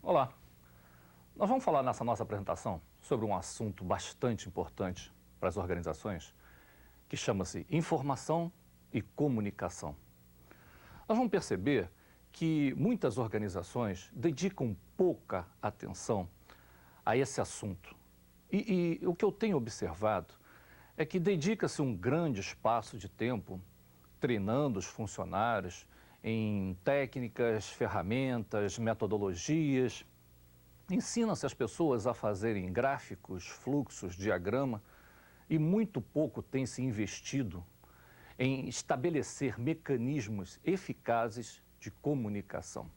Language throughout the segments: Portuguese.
Olá, nós vamos falar nessa nossa apresentação sobre um assunto bastante importante para as organizações, que chama-se informação e comunicação. Nós vamos perceber que muitas organizações dedicam pouca atenção a esse assunto. E o que eu tenho observado é que dedica-se um grande espaço de tempo treinando os funcionários em técnicas, ferramentas, metodologias. Ensina-se as pessoas a fazerem gráficos, fluxos, diagrama, e muito pouco tem se investido em estabelecer mecanismos eficazes de comunicação.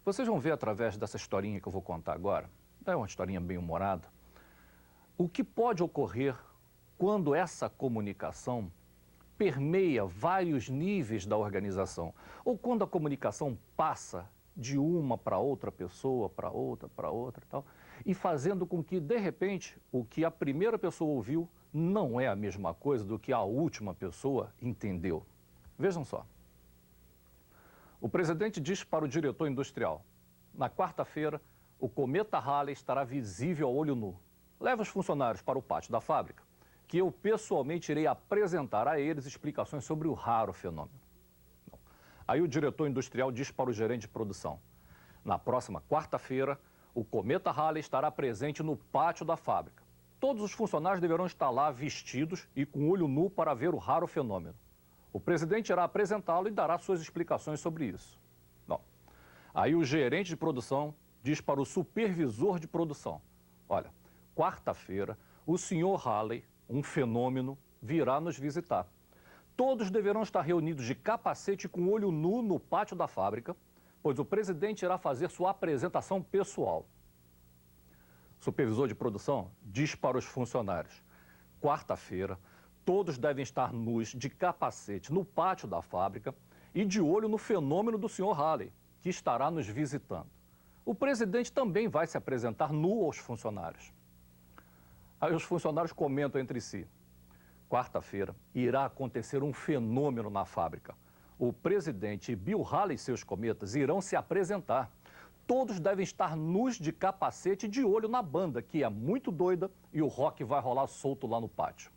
Vocês vão ver através dessa historinha que eu vou contar agora, é uma historinha bem humorada, o que pode ocorrer quando essa comunicação permeia vários níveis da organização, ou quando a comunicação passa de uma para outra pessoa, para outra e tal, e fazendo com que, de repente, o que a primeira pessoa ouviu não é a mesma coisa do que a última pessoa entendeu. Vejam só. O presidente diz para o diretor industrial: na quarta-feira, o cometa Halley estará visível a olho nu. Leva os funcionários para o pátio da fábrica, que eu pessoalmente irei apresentar a eles explicações sobre o raro fenômeno. Aí o diretor industrial diz para o gerente de produção: na próxima quarta-feira, o cometa Halley estará presente no pátio da fábrica. Todos os funcionários deverão estar lá vestidos e com olho nu para ver o raro fenômeno. O presidente irá apresentá-lo e dará suas explicações sobre isso. Não. Aí o gerente de produção diz para o supervisor de produção: olha, quarta-feira, o senhor Halley, um fenômeno, virá nos visitar. Todos deverão estar reunidos de capacete e com olho nu no pátio da fábrica, pois o presidente irá fazer sua apresentação pessoal. O supervisor de produção diz para os funcionários: quarta-feira, todos devem estar nus de capacete no pátio da fábrica e de olho no fenômeno do senhor Halley, que estará nos visitando. O presidente também vai se apresentar nu aos funcionários. Aí os funcionários comentam entre si: quarta-feira irá acontecer um fenômeno na fábrica. O presidente e Bill Halley e seus cometas irão se apresentar. Todos devem estar nus de capacete e de olho na banda, que é muito doida, e o rock vai rolar solto lá no pátio.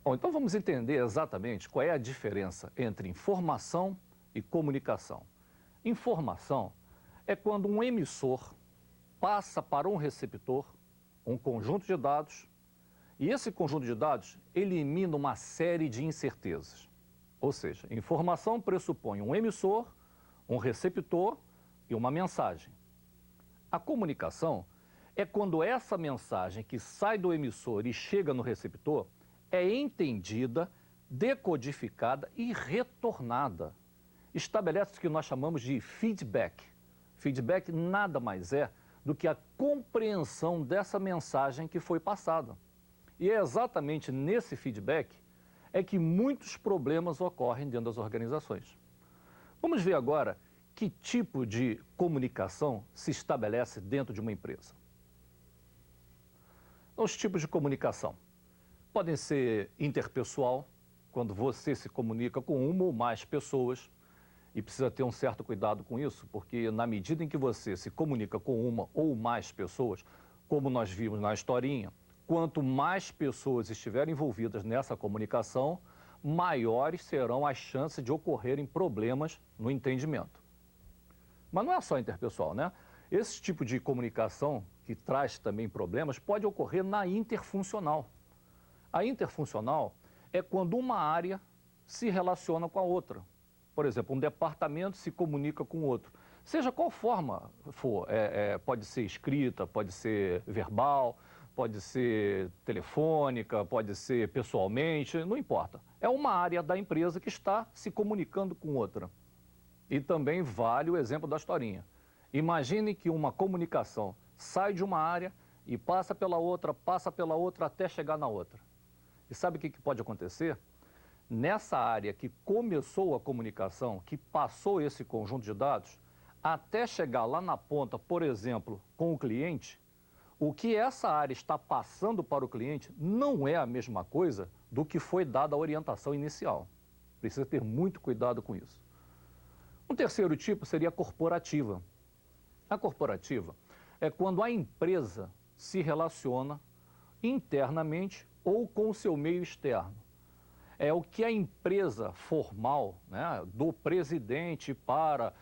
Bom, então vamos entender exatamente qual é a diferença entre informação e comunicação. Informação é quando um emissor passa para um receptor um conjunto de dados, e esse conjunto de dados elimina uma série de incertezas. Ou seja, informação pressupõe um emissor, um receptor e uma mensagem. A comunicação é quando essa mensagem que sai do emissor e chega no receptor é entendida, decodificada e retornada. Estabelece o que nós chamamos de feedback. Feedback nada mais é do que a compreensão dessa mensagem que foi passada. E é exatamente nesse feedback é que muitos problemas ocorrem dentro das organizações. Vamos ver agora que tipo de comunicação se estabelece dentro de uma empresa. Os tipos de comunicação podem ser interpessoal, quando você se comunica com uma ou mais pessoas, e precisa ter um certo cuidado com isso, porque na medida em que você se comunica com uma ou mais pessoas, como nós vimos na historinha, quanto mais pessoas estiverem envolvidas nessa comunicação, maiores serão as chances de ocorrerem problemas no entendimento. Mas não é só interpessoal, né? Esse tipo de comunicação, que traz também problemas, pode ocorrer na interfuncional. A interfuncional é quando uma área se relaciona com a outra. Por exemplo, um departamento se comunica com o outro. Seja qual forma for, pode ser escrita, pode ser verbal, pode ser telefônica, pode ser pessoalmente, não importa. É uma área da empresa que está se comunicando com outra. E também vale o exemplo da historinha. Imagine que uma comunicação sai de uma área e passa pela outra até chegar na outra. E sabe o que pode acontecer? Nessa área que começou a comunicação, que passou esse conjunto de dados, até chegar lá na ponta, por exemplo, com o cliente, o que essa área está passando para o cliente não é a mesma coisa do que foi dada a orientação inicial. Precisa ter muito cuidado com isso. Um terceiro tipo seria a corporativa. A corporativa é quando a empresa se relaciona internamente ou com o seu meio externo. É o que a empresa formal, né, do presidente para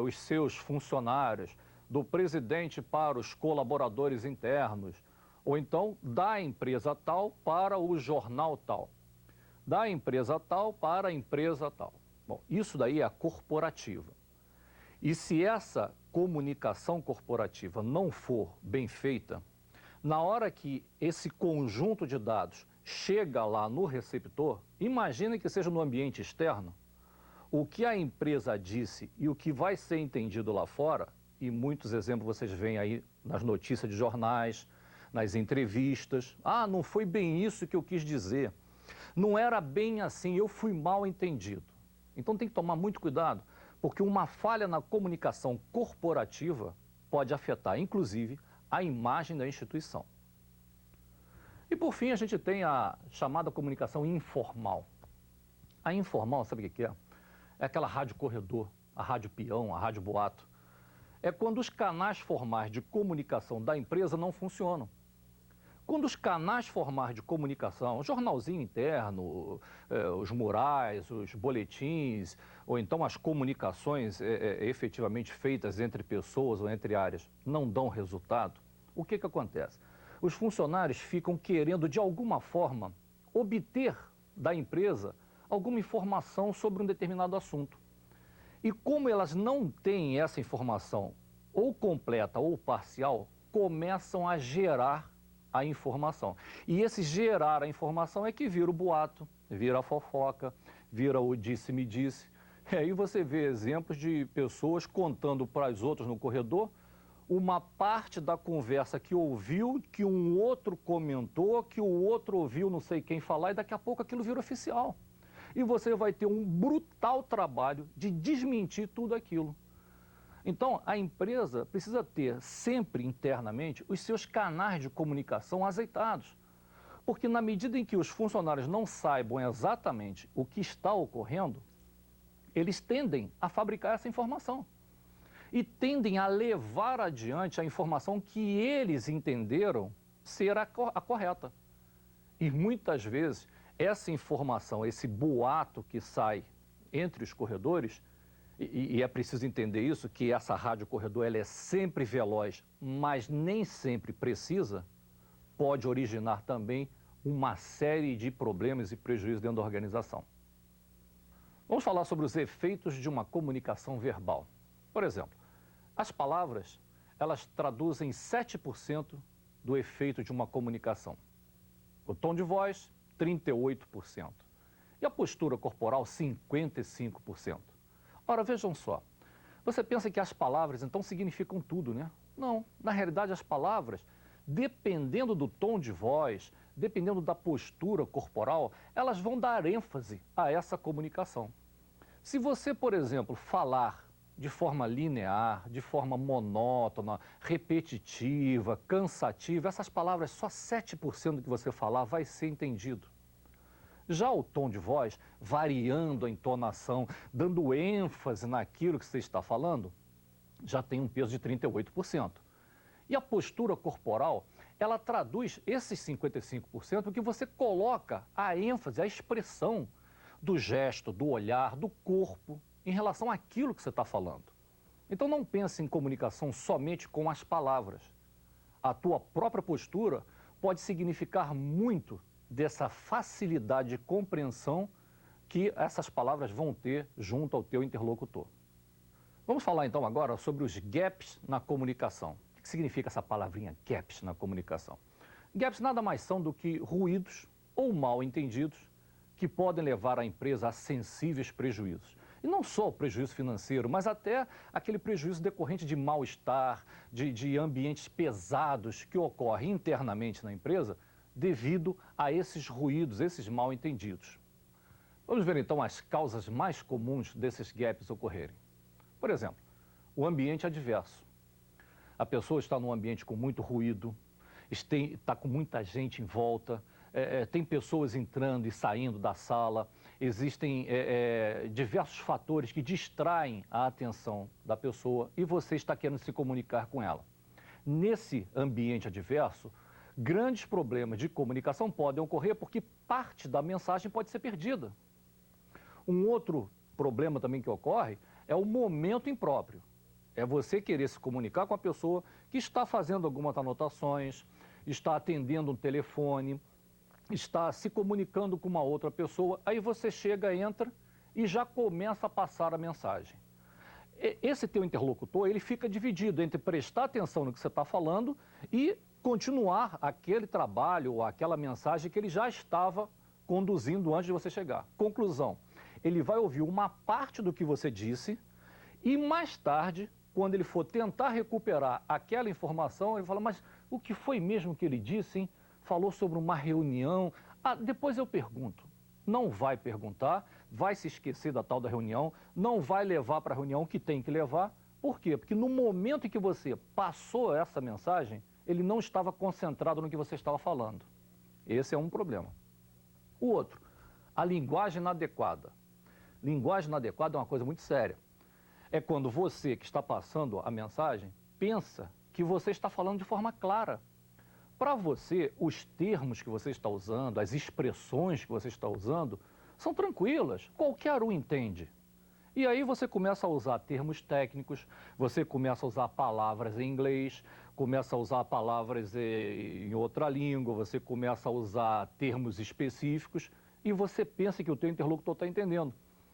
os seus funcionários, do presidente para os colaboradores internos, ou então da empresa tal para o jornal tal, da empresa tal para a empresa tal. Bom, isso daí é a corporativa. E se essa comunicação corporativa não for bem feita, na hora que esse conjunto de dados chega lá no receptor, imagine que seja no ambiente externo, o que a empresa disse e o que vai ser entendido lá fora, e muitos exemplos vocês veem aí nas notícias de jornais, nas entrevistas. Ah, não foi bem isso que eu quis dizer. Não era bem assim, eu fui mal entendido. Então tem que tomar muito cuidado, porque uma falha na comunicação corporativa pode afetar, inclusive, a imagem da instituição. E por fim, a gente tem a chamada comunicação informal. A informal, sabe o que é? É aquela rádio corredor, a rádio peão, a rádio boato. É quando os canais formais de comunicação da empresa não funcionam. Quando os canais formais de comunicação, o jornalzinho interno, os murais, os boletins, ou então as comunicações efetivamente feitas entre pessoas ou entre áreas, não dão resultado, o que acontece? Os funcionários ficam querendo, de alguma forma, obter da empresa alguma informação sobre um determinado assunto. E como elas não têm essa informação, ou completa ou parcial, começam a gerar a informação. E esse gerar a informação é que vira o boato, vira a fofoca, vira o disse-me-disse. E aí você vê exemplos de pessoas contando para as outras no corredor uma parte da conversa que ouviu, que um outro comentou, que o outro ouviu não sei quem falar, e daqui a pouco aquilo vira oficial. E você vai ter um brutal trabalho de desmentir tudo aquilo. Então, a empresa precisa ter sempre internamente os seus canais de comunicação azeitados. Porque na medida em que os funcionários não saibam exatamente o que está ocorrendo, eles tendem a fabricar essa informação. E tendem a levar adiante a informação que eles entenderam ser a correta. E muitas vezes, essa informação, esse boato que sai entre os corredores, e é preciso entender isso, que essa rádio corredor ela é sempre veloz, mas nem sempre precisa, pode originar também uma série de problemas e prejuízos dentro da organização. Vamos falar sobre os efeitos de uma comunicação verbal. Por exemplo, as palavras, elas traduzem 7% do efeito de uma comunicação. O tom de voz, 38%. E a postura corporal, 55%. Ora, vejam só, você pensa que as palavras então significam tudo, né? Não, na realidade as palavras, dependendo do tom de voz, dependendo da postura corporal, elas vão dar ênfase a essa comunicação. Se você, por exemplo, falar de forma linear, de forma monótona, repetitiva, cansativa, essas palavras, só 7% do que você falar vai ser entendido. Já o tom de voz, variando a entonação, dando ênfase naquilo que você está falando, já tem um peso de 38%. E a postura corporal, ela traduz esses 55% porque você coloca a ênfase, a expressão do gesto, do olhar, do corpo, em relação àquilo que você está falando. Então não pense em comunicação somente com as palavras. A tua própria postura pode significar muito dessa facilidade de compreensão que essas palavras vão ter junto ao teu interlocutor. Vamos falar então agora sobre os gaps na comunicação. O que significa essa palavrinha gaps na comunicação? Gaps nada mais são do que ruídos ou mal entendidos que podem levar a empresa a sensíveis prejuízos. E não só o prejuízo financeiro, mas até aquele prejuízo decorrente de mal-estar, de ambientes pesados que ocorrem internamente na empresa, devido a esses ruídos, esses mal-entendidos. Vamos ver então as causas mais comuns desses gaps ocorrerem. Por exemplo, o ambiente adverso. A pessoa está num ambiente com muito ruído, está com muita gente em volta, tem pessoas entrando e saindo da sala, existem diversos fatores que distraem a atenção da pessoa e você está querendo se comunicar com ela. Nesse ambiente adverso, grandes problemas de comunicação podem ocorrer porque parte da mensagem pode ser perdida. Um outro problema também que ocorre é o momento impróprio. É você querer se comunicar com a pessoa que está fazendo algumas anotações, está atendendo um telefone, está se comunicando com uma outra pessoa, aí você chega, entra e já começa a passar a mensagem. Esse teu interlocutor, ele fica dividido entre prestar atenção no que você está falando e continuar aquele trabalho ou aquela mensagem que ele já estava conduzindo antes de você chegar. Conclusão, ele vai ouvir uma parte do que você disse e mais tarde, quando ele for tentar recuperar aquela informação, ele fala, mas o que foi mesmo que ele disse, hein? Falou sobre uma reunião. Depois eu pergunto. Não vai perguntar, vai se esquecer da tal da reunião, não vai levar para a reunião o que tem que levar. Por quê? Porque no momento em que você passou essa mensagem, ele não estava concentrado no que você estava falando. Esse é um problema. O outro, a linguagem inadequada. Linguagem inadequada é uma coisa muito séria. É quando você que está passando a mensagem pensa que você está falando de forma clara. Para você, os termos que você está usando, as expressões que você está usando, são tranquilas, qualquer um entende. E aí você começa a usar termos técnicos, você começa a usar palavras em inglês, começa a usar palavras em outra língua, você começa a usar termos específicos e você pensa que o teu interlocutor está entendendo.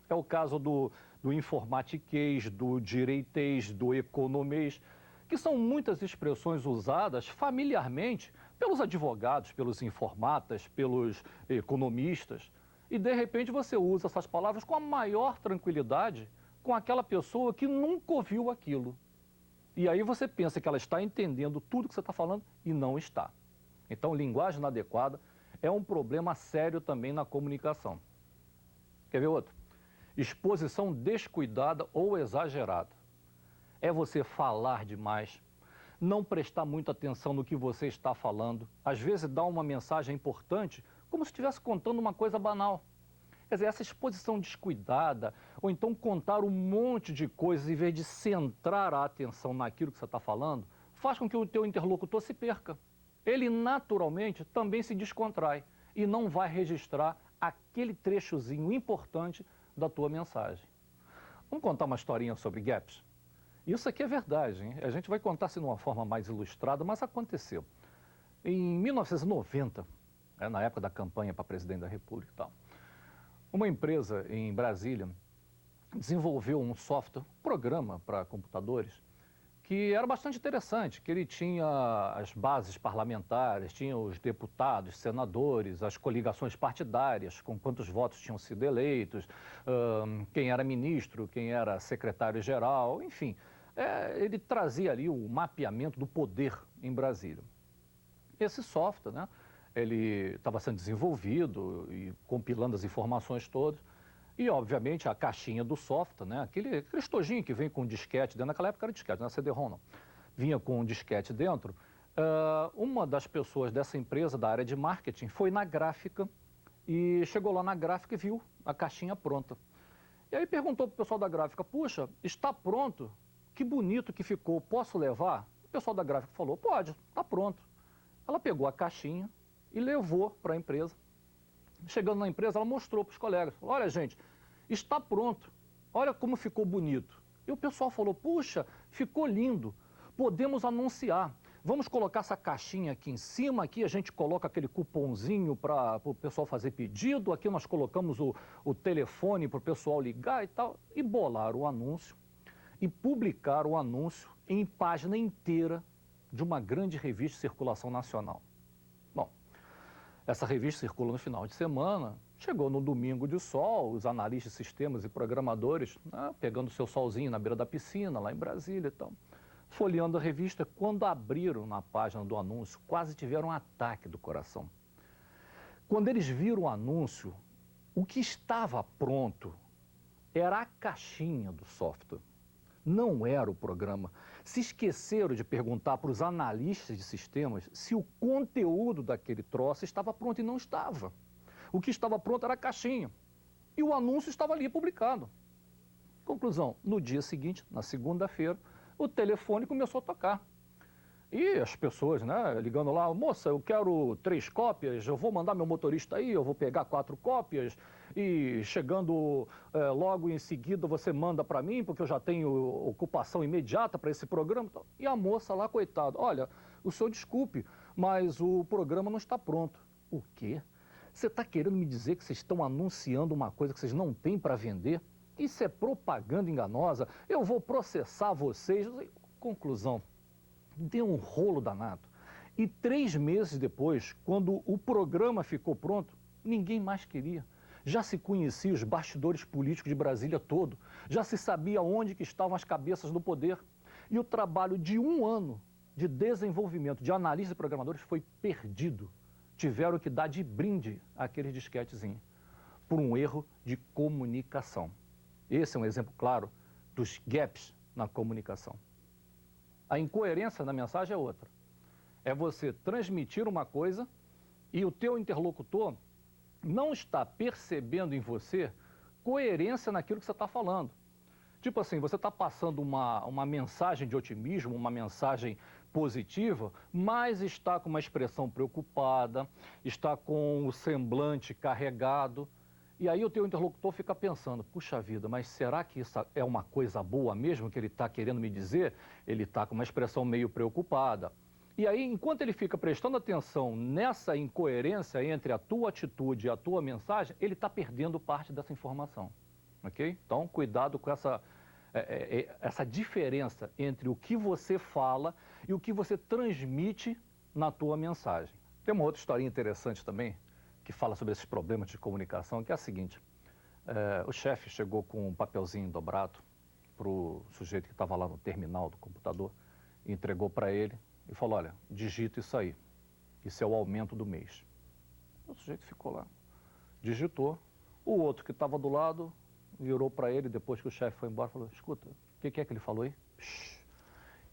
É o caso do informatiquês, do direitês, do economês, que são muitas expressões usadas familiarmente pelos advogados, pelos informatas, pelos economistas. E, de repente, você usa essas palavras com a maior tranquilidade com aquela pessoa que nunca ouviu aquilo. E aí você pensa que ela está entendendo tudo que você está falando e não está. Então, linguagem inadequada é um problema sério também na comunicação. Quer ver outro? Exposição descuidada ou exagerada. É você falar demais, não prestar muita atenção no que você está falando, às vezes dar uma mensagem importante como se estivesse contando uma coisa banal. Quer dizer, essa exposição descuidada, ou então contar um monte de coisas em vez de centrar a atenção naquilo que você está falando, faz com que o teu interlocutor se perca. Ele naturalmente também se descontrai e não vai registrar aquele trechozinho importante da tua mensagem. Vamos contar uma historinha sobre gaps? Isso aqui é verdade, hein? A gente vai contar assim de uma forma mais ilustrada, mas aconteceu. Em 1990, na época da campanha para presidente da República e tal, uma empresa em Brasília desenvolveu um software, um programa para computadores, que era bastante interessante, que ele tinha as bases parlamentares, tinha os deputados, senadores, as coligações partidárias, com quantos votos tinham sido eleitos, quem era ministro, quem era secretário-geral, enfim. Ele trazia ali o mapeamento do poder em Brasília. Esse software, né, ele estava sendo desenvolvido e compilando as informações todas. E, obviamente, a caixinha do software, né, aquele estojinho que vem com disquete dentro, naquela época era disquete, não era CD-ROM, não. Vinha com um disquete dentro. Uma das pessoas dessa empresa, da área de marketing, foi na gráfica e chegou lá na gráfica e viu a caixinha pronta. E aí perguntou para o pessoal da gráfica, puxa, está pronto? Que bonito que ficou, posso levar? O pessoal da gráfica falou, pode, está pronto. Ela pegou a caixinha e levou para a empresa. Chegando na empresa, ela mostrou para os colegas, olha gente, está pronto, olha como ficou bonito. E o pessoal falou, puxa, ficou lindo, podemos anunciar. Vamos colocar essa caixinha aqui em cima, aqui a gente coloca aquele cupomzinho para o pessoal fazer pedido, aqui nós colocamos o telefone para o pessoal ligar e tal. E bolaram o anúncio e publicaram o anúncio em página inteira de uma grande revista de circulação nacional. Bom, essa revista circula no final de semana, chegou no domingo de sol, os analistas de sistemas e programadores, né, pegando seu solzinho na beira da piscina, lá em Brasília e tal. Folheando a revista, quando abriram na página do anúncio, quase tiveram um ataque do coração. Quando eles viram o anúncio, o que estava pronto era a caixinha do software. não era o programa. Se esqueceram de perguntar para os analistas de sistemas se o conteúdo daquele troço estava pronto e não estava. O que estava pronto era a caixinha. E o anúncio estava ali publicado. Conclusão, no dia seguinte, na segunda-feira, o telefone começou a tocar. E as pessoas, né, ligando lá, moça, eu quero 3 cópias, eu vou mandar meu motorista aí, eu vou pegar 4 cópias, e chegando logo em seguida você manda para mim, porque eu já tenho ocupação imediata para esse programa. E a moça lá, coitada, olha, o senhor desculpe, mas o programa não está pronto. O quê? Você está querendo me dizer que vocês estão anunciando uma coisa que vocês não têm para vender? Isso é propaganda enganosa, eu vou processar vocês. Conclusão. Deu um rolo danado. E 3 meses depois, quando o programa ficou pronto, ninguém mais queria. Já se conhecia os bastidores políticos de Brasília todo, já se sabia onde que estavam as cabeças do poder. E o trabalho de 1 ano de desenvolvimento de analistas e programadores foi perdido. Tiveram que dar de brinde aqueles disquetezinhos, por um erro de comunicação. Esse é um exemplo claro dos gaps na comunicação. A incoerência na mensagem é outra. É você transmitir uma coisa e o teu interlocutor não está percebendo em você coerência naquilo que você está falando. Tipo assim, você está passando uma mensagem de otimismo, uma mensagem positiva, mas está com uma expressão preocupada, está com o semblante carregado. E aí o teu interlocutor fica pensando, puxa vida, mas será que isso é uma coisa boa mesmo que ele está querendo me dizer? Ele está com uma expressão meio preocupada. E aí, enquanto ele fica prestando atenção nessa incoerência entre a tua atitude e a tua mensagem, ele está perdendo parte dessa informação, ok? Então, cuidado com essa diferença entre o que você fala e o que você transmite na tua mensagem. Tem uma outra historinha interessante também, que fala sobre esses problemas de comunicação, que é a seguinte. O chefe chegou com um papelzinho dobrado para o sujeito que estava lá no terminal do computador, e entregou para ele e falou, olha, digita isso aí, isso é o aumento do mês. O sujeito ficou lá, digitou. O outro que estava do lado virou para ele, depois que o chefe foi embora, falou, escuta, o que é que ele falou aí?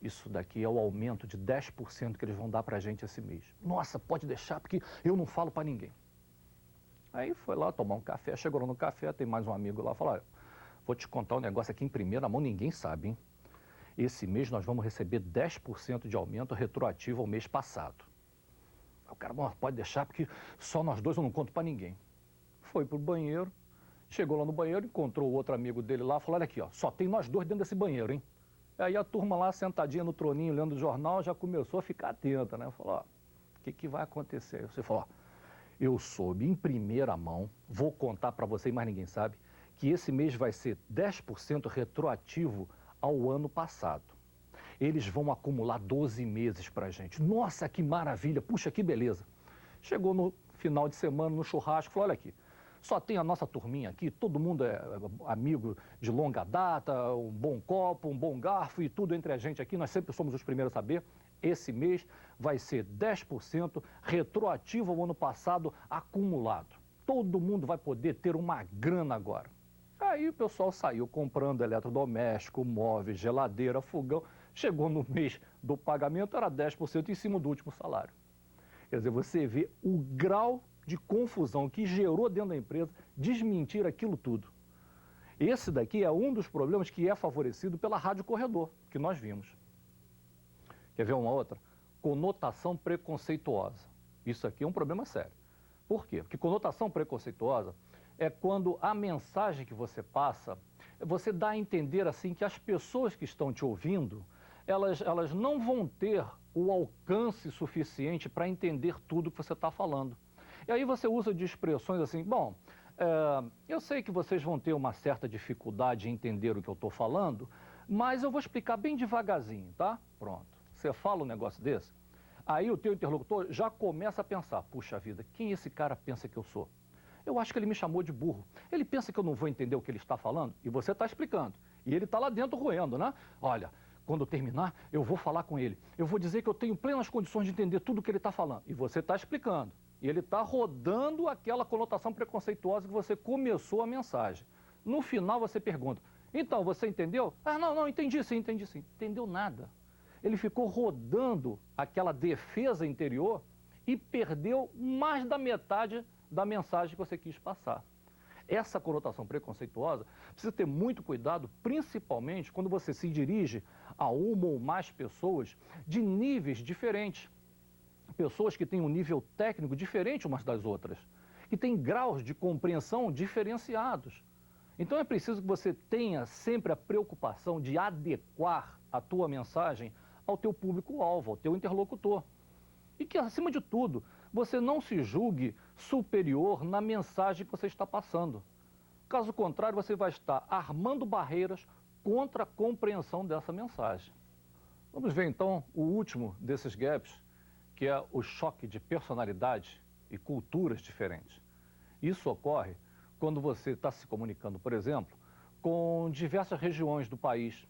Isso daqui é o aumento de 10% que eles vão dar para a gente esse mês. Nossa, pode deixar, porque eu não falo para ninguém. Aí foi lá tomar um café, chegou lá no café, tem mais um amigo lá, falou, olha, vou te contar um negócio aqui em primeira mão, ninguém sabe, hein? Esse mês nós vamos receber 10% de aumento retroativo ao mês passado. O cara, bom, pode deixar, porque só nós dois eu não conto para ninguém. Foi pro banheiro, chegou lá no banheiro, encontrou o outro amigo dele lá, falou, olha aqui, ó, só tem nós dois dentro desse banheiro, hein? Aí a turma lá, sentadinha no troninho, lendo o jornal, já começou a ficar atenta, né? Falou, ó, o que vai acontecer? Aí você falou, ó, eu soube em primeira mão, vou contar para você, mas ninguém sabe, que esse mês vai ser 10% retroativo ao ano passado. Eles vão acumular 12 meses para a gente. Nossa, que maravilha, puxa, que beleza. Chegou no final de semana, no churrasco, falou, olha aqui, só tem a nossa turminha aqui, todo mundo é amigo de longa data, um bom copo, um bom garfo e tudo entre a gente aqui, nós sempre somos os primeiros a saber. Esse mês vai ser 10% retroativo ao ano passado acumulado. Todo mundo vai poder ter uma grana agora. Aí o pessoal saiu comprando eletrodoméstico, móveis, geladeira, fogão. Chegou no mês do pagamento, era 10% em cima do último salário. Quer dizer, você vê o grau de confusão que gerou dentro da empresa desmentir aquilo tudo. Esse daqui é um dos problemas que é favorecido pela rádio corredor, que nós vimos. Quer ver uma outra? Conotação preconceituosa. Isso aqui é um problema sério. Por quê? Porque conotação preconceituosa é quando a mensagem que você passa, você dá a entender assim que as pessoas que estão te ouvindo, elas não vão ter o alcance suficiente para entender tudo que você está falando. E aí você usa de expressões assim, bom, eu sei que vocês vão ter uma certa dificuldade em entender o que eu estou falando, mas eu vou explicar bem devagarzinho, tá? Pronto. Você fala um negócio desse, aí o teu interlocutor já começa a pensar, puxa vida, quem esse cara pensa que eu sou? Eu acho que ele me chamou de burro. Ele pensa que eu não vou entender o que ele está falando? E você está explicando. E ele está lá dentro roendo, né? Olha, quando eu terminar, eu vou falar com ele. Eu vou dizer que eu tenho plenas condições de entender tudo o que ele está falando. E você está explicando. E ele está rodando aquela conotação preconceituosa que você começou a mensagem. No final você pergunta, Então, você entendeu? Ah, não, entendi sim, entendi sim. Entendeu nada. Ele ficou rodando aquela defesa interior e perdeu mais da metade da mensagem que você quis passar. Essa conotação preconceituosa precisa ter muito cuidado, principalmente quando você se dirige a uma ou mais pessoas de níveis diferentes. Pessoas que têm um nível técnico diferente umas das outras, que têm graus de compreensão diferenciados. Então é preciso que você tenha sempre a preocupação de adequar a tua mensagem ao teu público-alvo, ao teu interlocutor. E que, acima de tudo, você não se julgue superior na mensagem que você está passando. Caso contrário, você vai estar armando barreiras contra a compreensão dessa mensagem. Vamos ver então o último desses gaps, que é o choque de personalidade e culturas diferentes. Isso ocorre quando você está se comunicando, por exemplo, com diversas regiões do país,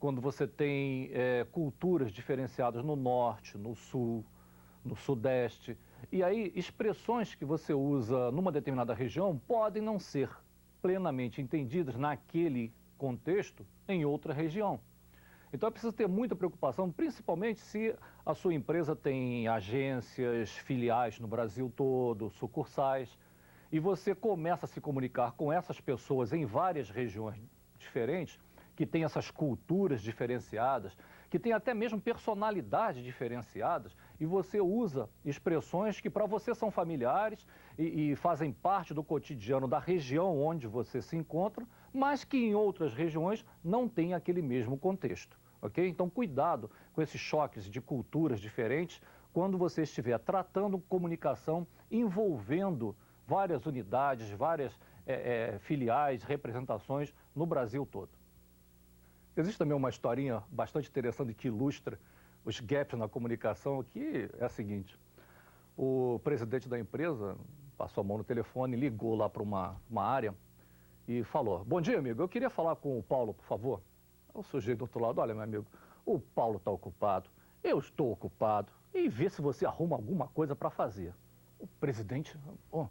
quando você tem culturas diferenciadas no norte, no sul, no sudeste, e aí expressões que você usa numa determinada região podem não ser plenamente entendidas naquele contexto em outra região. Então é preciso ter muita preocupação, principalmente se a sua empresa tem agências, filiais no Brasil todo, sucursais, e você começa a se comunicar com essas pessoas em várias regiões diferentes, que têm essas culturas diferenciadas, que têm até mesmo personalidades diferenciadas, e você usa expressões que para você são familiares e fazem parte do cotidiano da região onde você se encontra, mas que em outras regiões não tem aquele mesmo contexto, ok? Então, cuidado com esses choques de culturas diferentes quando você estiver tratando comunicação envolvendo várias unidades, várias filiais, representações no Brasil todo. Existe também uma historinha bastante interessante que ilustra os gaps na comunicação, que é a seguinte: o presidente da empresa passou a mão no telefone, ligou lá para uma área e falou: bom dia, amigo, eu queria falar com o Paulo, por favor. O sujeito do outro lado: olha, meu amigo, o Paulo está ocupado, eu estou ocupado, e vê se você arruma alguma coisa para fazer. O presidente: oh,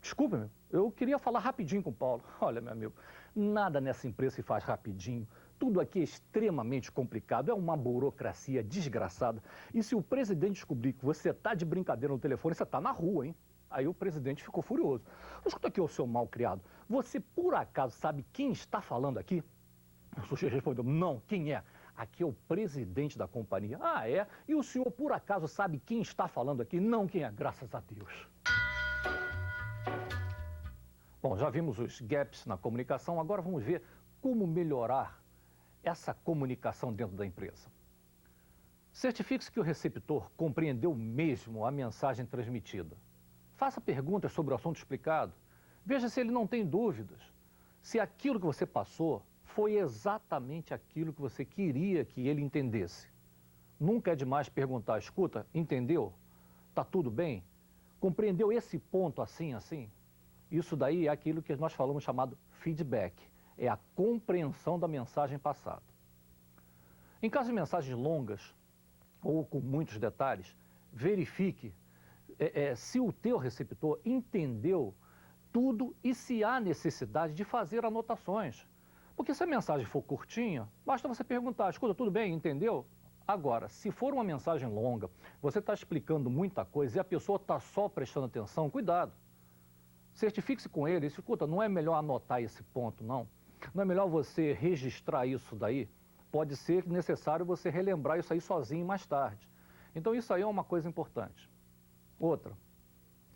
desculpe, meu, eu queria falar rapidinho com o Paulo. Olha, meu amigo, nada nessa empresa se faz rapidinho. Tudo aqui é extremamente complicado, é uma burocracia desgraçada. E se o presidente descobrir que você está de brincadeira no telefone, você está na rua, hein? Aí o presidente ficou furioso. Escuta aqui, ô seu mal-criado, você por acaso sabe quem está falando aqui? O sujeito respondeu: não, quem é? Aqui é o presidente da companhia. Ah, é? E o senhor por acaso sabe quem está falando aqui? Não, quem é? Graças a Deus. Bom, já vimos os gaps na comunicação, agora vamos ver como melhorar essa comunicação dentro da empresa. Certifique-se que o receptor compreendeu mesmo a mensagem transmitida. Faça perguntas sobre o assunto explicado. Veja se ele não tem dúvidas. Se aquilo que você passou foi exatamente aquilo que você queria que ele entendesse. Nunca é demais perguntar: escuta, entendeu? Tá tudo bem? Compreendeu esse ponto assim, assim? Isso daí é aquilo que nós falamos chamado feedback. É a compreensão da mensagem passada. Em caso de mensagens longas ou com muitos detalhes, verifique se o teu receptor entendeu tudo e se há necessidade de fazer anotações. Porque se a mensagem for curtinha, basta você perguntar: escuta, tudo bem, entendeu? Agora, se for uma mensagem longa, você está explicando muita coisa e a pessoa está só prestando atenção, cuidado. Certifique-se com ele, escuta, não é melhor anotar esse ponto, não? Não é melhor você registrar isso daí? Pode ser necessário você relembrar isso aí sozinho mais tarde. Então isso aí é uma coisa importante. Outra,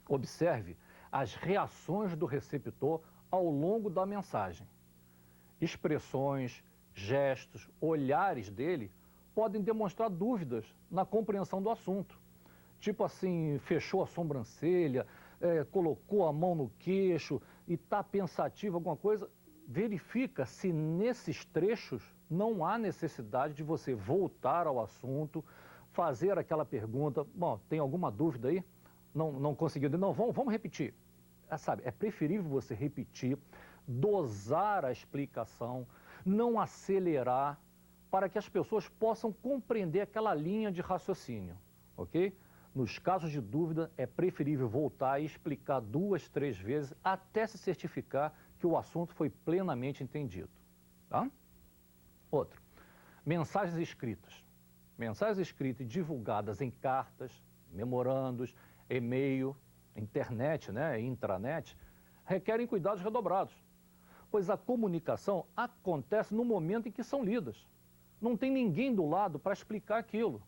observe as reações do receptor ao longo da mensagem. Expressões, gestos, olhares dele podem demonstrar dúvidas na compreensão do assunto. Tipo assim, fechou a sobrancelha, colocou a mão no queixo e está pensativo alguma coisa. Verifica se nesses trechos não há necessidade de você voltar ao assunto, fazer aquela pergunta: bom, tem alguma dúvida aí? Não conseguiu? Não, vamos repetir. Sabe, é preferível você repetir, dosar a explicação, não acelerar, para que as pessoas possam compreender aquela linha de raciocínio, ok? Nos casos de dúvida, é preferível voltar e explicar 2, 3 vezes até se certificar que o assunto foi plenamente entendido. Tá? Outro, mensagens escritas. Mensagens escritas e divulgadas em cartas, memorandos, e-mail, internet, intranet, requerem cuidados redobrados, pois a comunicação acontece no momento em que são lidas. Não tem ninguém do lado para explicar aquilo.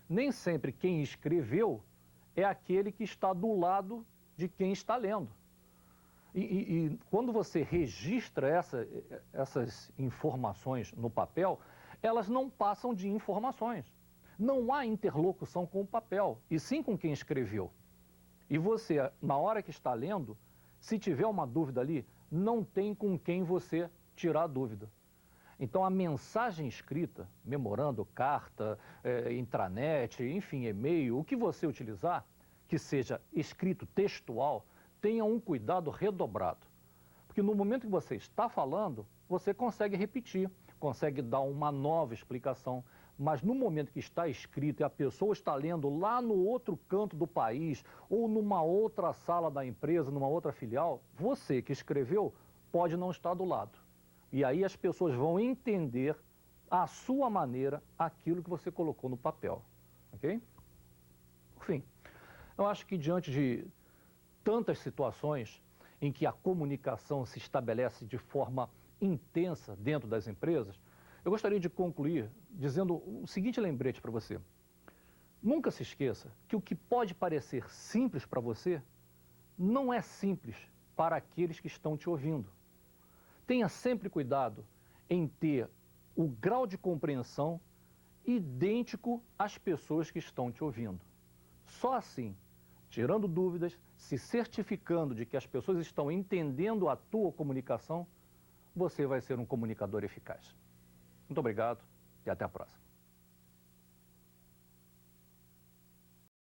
Nem sempre quem escreveu é aquele que está do lado de quem está lendo. E quando você registra essas informações no papel, elas não passam de informações. Não há interlocução com o papel, e sim com quem escreveu. E você, na hora que está lendo, se tiver uma dúvida ali, não tem com quem você tirar a dúvida. Então, a mensagem escrita, memorando, carta, intranet, enfim, e-mail, o que você utilizar, que seja escrito textual, tenha um cuidado redobrado. Porque no momento que você está falando, você consegue repetir, consegue dar uma nova explicação, mas no momento que está escrito e a pessoa está lendo lá no outro canto do país ou numa outra sala da empresa, numa outra filial, você que escreveu pode não estar do lado. E aí as pessoas vão entender à sua maneira aquilo que você colocou no papel, ok? Por fim, eu acho que diante de tantas situações em que a comunicação se estabelece de forma intensa dentro das empresas, eu gostaria de concluir dizendo o seguinte lembrete para você. Nunca se esqueça que o que pode parecer simples para você não é simples para aqueles que estão te ouvindo. Tenha sempre cuidado em ter o grau de compreensão idêntico às pessoas que estão te ouvindo. Só assim, tirando dúvidas, se certificando de que as pessoas estão entendendo a tua comunicação, você vai ser um comunicador eficaz. Muito obrigado e até a próxima.